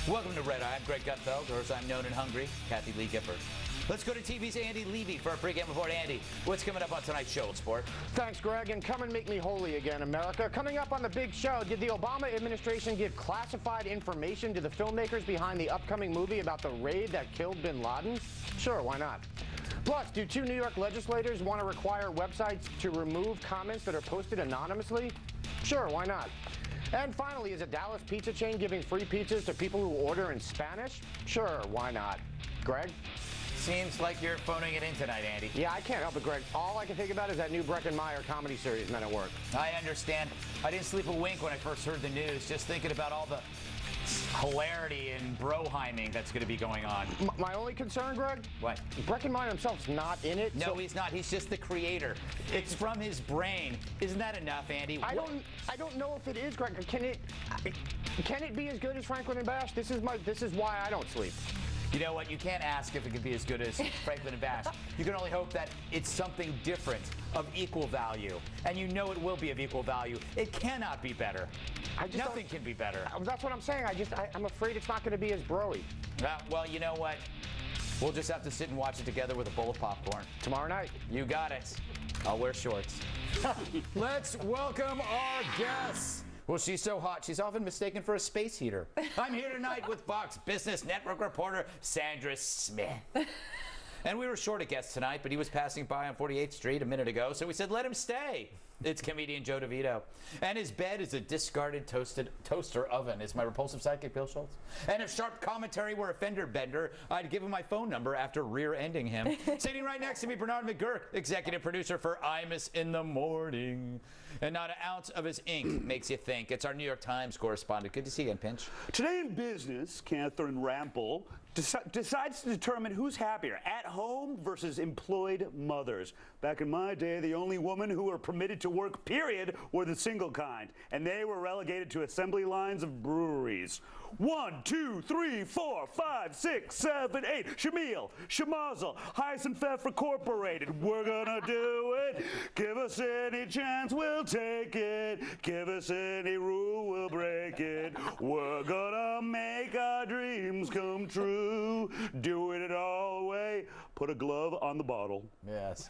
Welcome to Red Eye. I'm Greg Gutfeld, or as I'm known and hungry, Kathy Lee Gifford. Let's go to TV's Andy Levy for a pregame report. Andy, what's coming up on tonight's show at Sport? Thanks, Greg, and come and make me holy again, America. Coming up on the big show, did the Obama administration give classified information to the filmmakers behind the upcoming movie about the raid that killed bin Laden? Sure, why not? Plus, do 2 New York legislators want to require websites to remove comments that are posted anonymously? Sure, why not? And finally, is a Dallas pizza chain giving free pizzas to people who order in Spanish? Sure, why not? Greg? Seems like you're phoning it in tonight, Andy. Yeah, I can't help it, Greg. All I can think about is that new Breckin Meyer comedy series, Men at Work. I understand. I didn't sleep a wink when I first heard the news, just thinking about all the hilarity and broheiming that's going to be going on. My only concern, Greg? What? Breckin Meyer himself's not in it. No, he's not. He's just the creator. It's from his brain. Isn't that enough, Andy? I don't know if it is, Greg. Can it be as good as Franklin and Bash? This is why I don't sleep. You know what? You can't ask if it could be as good as Franklin and Bash. You can only hope that it's something different, of equal value. And you know it will be of equal value. It cannot be better. Nothing can be better. That's what I'm saying. I'm afraid it's not going to be as broy. Well, you know what? We'll just have to sit and watch it together with a bowl of popcorn. Tomorrow night. You got it. I'll wear shorts. Let's welcome our guests. Well, she's so hot, she's often mistaken for a space heater. I'm here tonight with Fox Business Network reporter Sandra Smith. And we were short a guest tonight, but he was passing by on 48th Street a minute ago, so we said, let him stay. It's comedian Joe DeVito. And his bed is a discarded toaster oven, is my repulsive sidekick Bill Schultz. And if sharp commentary were a fender bender, I'd give him my phone number after rear-ending him. Sitting right next to me, Bernard McGurk, executive producer for Imus in the Morning. And not an ounce of his ink makes you think. It's our New York Times correspondent. Good to see you again, Pinch. Today in business, Catherine Rampel decides to determine who's happier, at home versus employed mothers. Back in my day, the only women who were permitted to work, period, were the single kind, and they were relegated to assembly lines of breweries. 1, 2, 3, 4, 5, 6, 7, 8. Shamil, Shamazel, Heisenpfeffer Incorporated. We're gonna do it. Give us any chance, we'll take it. Give us any rule, we'll break it. We're gonna make our dreams come true. Doing it all the way. Put a glove on the bottle. Yes.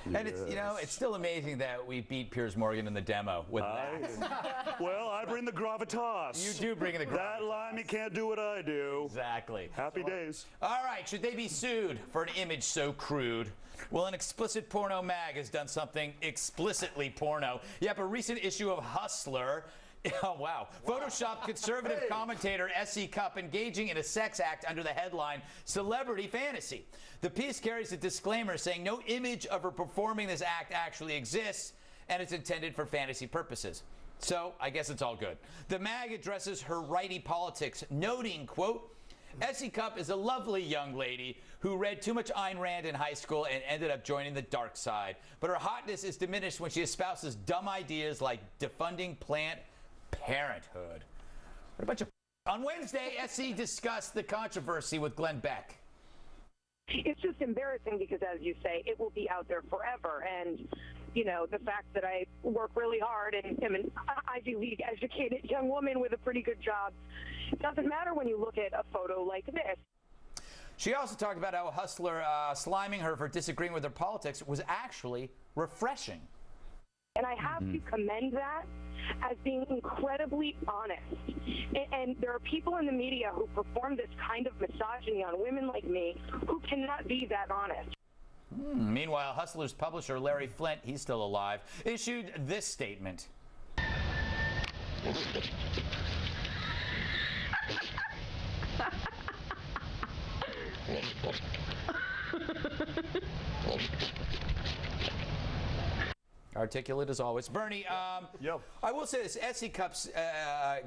And it's, you know, it's still amazing that we beat Piers Morgan in the demo with that. Well, I bring the gravitas. You do bring the gravitas. That limey can't do what I do. Exactly. Happy days. All right, should they be sued for an image so crude? Well, an explicit porno mag has done something explicitly porno. Yep, a recent issue of Hustler. Oh, wow. Photoshopped conservative commentator S.E. Cupp engaging in a sex act under the headline Celebrity Fantasy. The piece carries a disclaimer saying no image of her performing this act actually exists and it's intended for fantasy purposes. So I guess it's all good. The mag addresses her righty politics, noting, quote, S.E. Cupp is a lovely young lady who read too much Ayn Rand in high school and ended up joining the dark side. But her hotness is diminished when she espouses dumb ideas like defunding Planned Parenthood. What a bunch of... On Wednesday, SC discussed the controversy with Glenn Beck. It's just embarrassing because, as you say, it will be out there forever. And, you know, the fact that I work really hard and am an Ivy League educated young woman with a pretty good job, it doesn't matter when you look at a photo like this. She also talked about how Hustler sliming her for disagreeing with her politics was actually refreshing. And I have to commend that as being incredibly honest. And there are people in the media who perform this kind of misogyny on women like me who cannot be that honest. Meanwhile, Hustler's publisher, Larry Flint, he's still alive, issued this statement. Articulate as always. Bernie, I will say this. S.E. Cups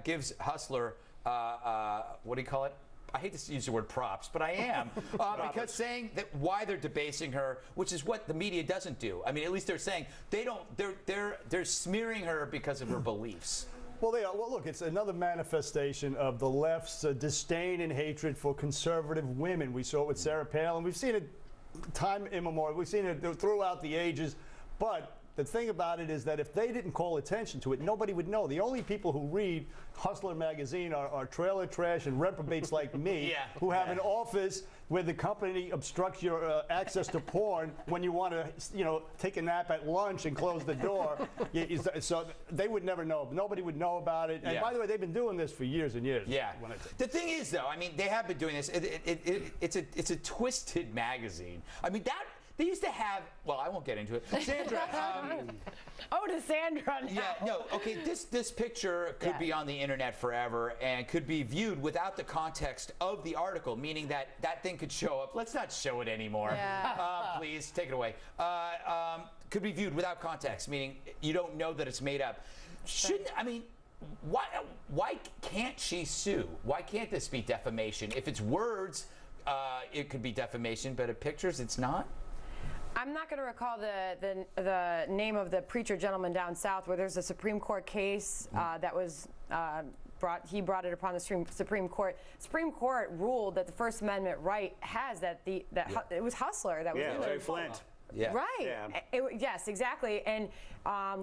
gives Hustler, what do you call it? I hate to use the word props, but I am. Because saying that why they're debasing her, which is what the media doesn't do. I mean, at least they're saying they're smearing her because of her beliefs. Well, they are. Well, look, it's another manifestation of the left's disdain and hatred for conservative women. We saw it with Sarah Palin. We've seen it time immemorial. We've seen it throughout the ages. But the thing about it is that if they didn't call attention to it, nobody would know. The only people who read Hustler magazine are trailer trash and reprobates like me, who have an office where the company obstructs your access to porn when you want to, take a nap at lunch and close the door. So they would never know. Nobody would know about it. And by the way, they've been doing this for years and years. Yeah. The thing is, though, I mean, they have been doing this. It's a twisted magazine. I mean, they used to have. Well, I won't get into it. Sandra. To Sandra now. Yeah. No. Okay. This picture could be on the internet forever and could be viewed without the context of the article, meaning that thing could show up. Let's not show it anymore. Yeah. Please take it away. Could be viewed without context, meaning you don't know that it's made up. Why can't she sue? Why can't this be defamation? If it's words, it could be defamation, but if pictures, it's not? I'm not going to recall the name of the preacher gentleman down south where there's a Supreme Court case that was he brought it upon the Supreme Court. Supreme Court ruled that the First Amendment right has that it was Hustler that was in Larry the Flint. Yeah. Right. Yeah. Yes, exactly. And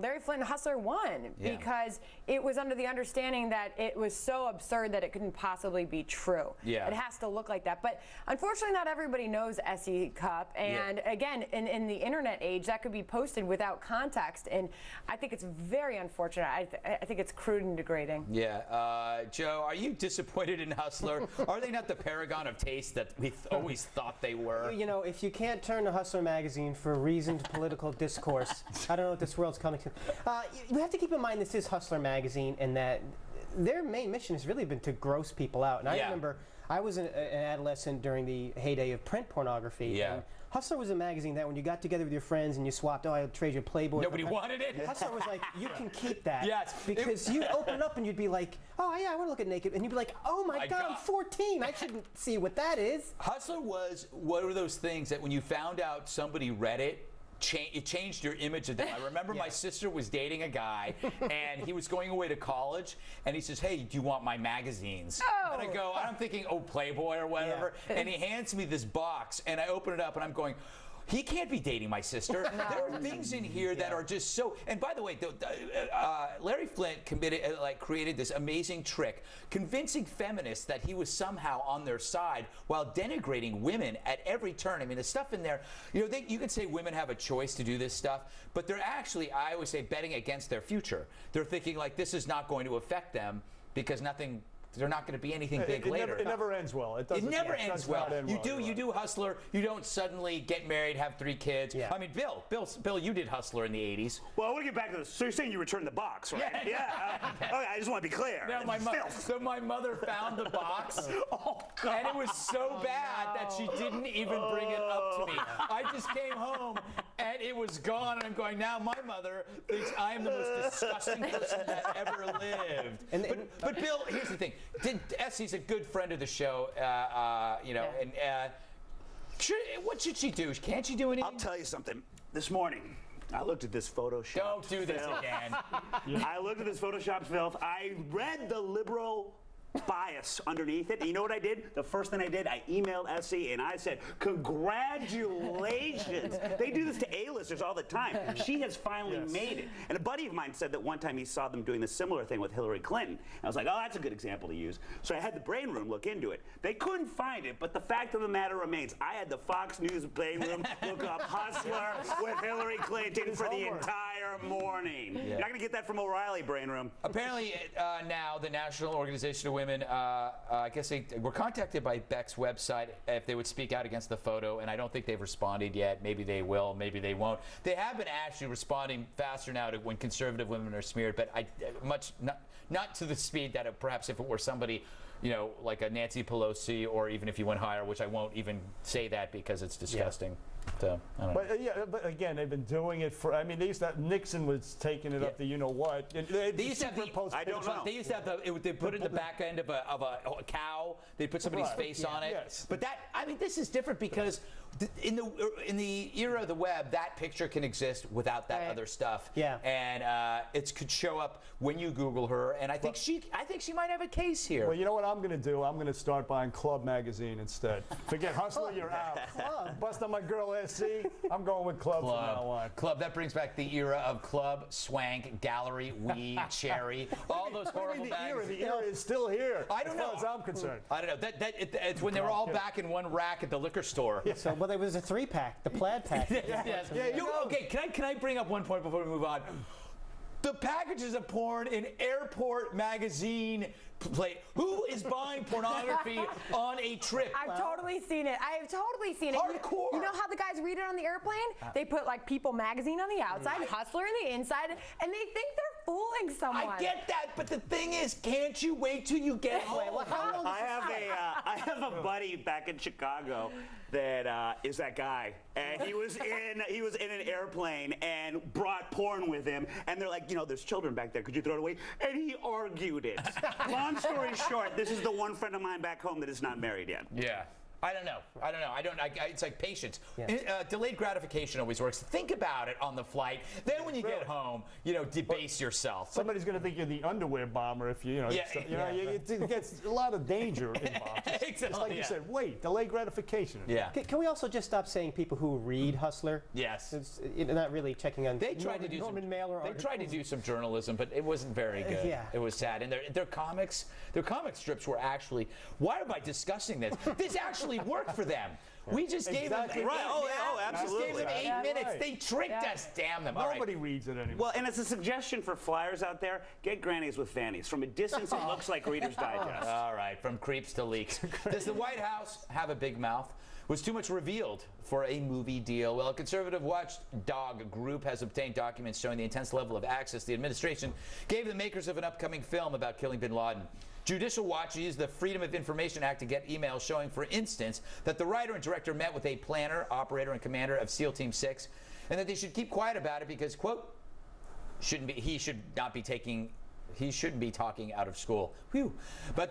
Larry Flint and Hustler won because it was under the understanding that it was so absurd that it couldn't possibly be true. Yeah. It has to look like that. But unfortunately, not everybody knows SE Cupp. And again, in the internet age, that could be posted without context. And I think it's very unfortunate. I think it's crude and degrading. Yeah. Joe, are you disappointed in Hustler? Are they not the paragon of taste that we always thought they were? If you can't turn to Hustler magazine for reasoned political discourse, I don't know what this world's coming to. You have to keep in mind this is Hustler magazine and that their main mission has really been to gross people out. And I remember I was an adolescent during the heyday of print pornography. Yeah. And Hustler was a magazine that when you got together with your friends and you swapped, I'll trade you Playboy. Nobody wanted it? Hustler was like, you can keep that. Yes. Because you'd open it up and you'd be like, oh yeah, I want to look at naked. And you'd be like, oh my God, I'm 14. I shouldn't see what that is. Hustler was one of those things that when you found out somebody read it, it changed your image of them. I remember my sister was dating a guy, and he was going away to college, and he says, hey, do you want my magazines? And I go, I'm thinking, Playboy or whatever, and he hands me this box, and I open it up, and I'm going, he can't be dating my sister. There are things in here that are just so. And by the way, Larry Flint created this amazing trick, convincing feminists that he was somehow on their side while denigrating women at every turn. I mean, the stuff in there. You can say women have a choice to do this stuff, but they're actually, I always say, betting against their future. They're thinking like this is not going to affect them because nothing. They're not going to be anything big later. It never ends well. It never ends well. You do Hustler. You don't suddenly get married, have 3 kids. Yeah. I mean, Bill, you did Hustler in the 80s. Well, I want to get back to this. So you're saying you returned the box, right? Yeah. Okay, I just want to be clear. No, my mother found the box, and it was so bad that she didn't even bring it up to me. I just came home, and it was gone, and I'm going, now my mother thinks I am the most disgusting person that ever lived. But Bill, here's the thing. Essie's a good friend of the show, what should she do? Can't she do anything? I'll tell you something. This morning, I looked at this Photoshop. Don't do this again. I looked at this Photoshop filth. I read the liberal bias underneath it. And you know what I did? The first thing I did, I emailed Essie and I said, congratulations. They do this to A-listers all the time. She has finally made it. And a buddy of mine said that one time he saw them doing the similar thing with Hillary Clinton. And I was like, oh, that's a good example to use. So I had the Brain Room look into it. They couldn't find it, but the fact of the matter remains, I had the Fox News Brain Room look up Hustler with Hillary Clinton for the entire morning. You're not going to get that from O'Reilly, Brain Room. Apparently now the National Organization of Women, I guess they were contacted by Beck's website if they would speak out against the photo, and I don't think they've responded yet. Maybe they will, maybe they won't. They have been actually responding faster now to when conservative women are smeared, but not to the speed that perhaps if it were somebody, like a Nancy Pelosi, or even if you went higher, which I won't even say that because it's disgusting. So, I don't know. But again, they've been doing it for. I mean, they used to. Nixon was taking it up to what. They used to have I don't know. They used to have they put it in the back end of a cow. They put somebody's face on it. Yes. But this is different because in the era of the web, that picture can exist without that other stuff. Yeah. And it could show up when you Google her, and I think she might have a case here. Well, you know what I'm going to do? I'm going to start buying Club magazine instead. Forget Hustler, you're out. Bust on my girl SC. I'm going with Club from now on. Club, that brings back the era of Club, Swank, Gallery, Weed, Cherry, all those horrible magazines. The era is still here. I don't know. As far as I'm concerned. I don't know. It's when they were all back in one rack at the liquor store. So, well, there was a 3-pack, the plaid pack. Yes. Okay, can I bring up one point before we move on? The packages of porn in airport magazine plate. Who is buying pornography on a trip? I've totally seen it. I have totally seen it. Hardcore. You know how the guys read it on the airplane? They put like People magazine on the outside, Hustler on the inside, and they think they're fooling someone. I get that, but the thing is, can't you wait till you get home? I have a buddy back in Chicago that is that guy, and he was in an airplane and brought porn with him, and they're like, there's children back there. Could you throw it away? And he argued it. Long story short, this is the one friend of mine back home that is not married yet. Yeah. I don't know. It's like patience. Yeah. Delayed gratification always works. Think about it on the flight. Then when you get home, debase yourself. Somebody's going to think you're the underwear bomber if it gets a lot of danger involved. It's like you said, wait, delayed gratification. Yeah. Can we also just stop saying people who read Hustler? Yes. It's not really checking on They tried to do Norman Mailer They tried to do some journalism, but it wasn't very good. Yeah. It was sad. And their comic strips were actually. Why am I discussing this? This actually worked for them. We just gave them absolutely. Just gave them 8 minutes. They tricked us. Damn them. Nobody reads it anymore. Well, and it's a suggestion for flyers out there. Get grannies with fannies. From a distance, it looks like Reader's Digest. All right, from creeps to leaks. Does the White House have a big mouth? Was too much revealed for a movie deal? Well, a conservative watchdog group has obtained documents showing the intense level of access the administration gave the makers of an upcoming film about killing bin Laden. Judicial Watch used the Freedom of Information Act to get emails showing, for instance, that the writer and director met with a planner, operator, and commander of SEAL Team 6, and that they should keep quiet about it because, quote, he shouldn't be talking out of school. Whew. But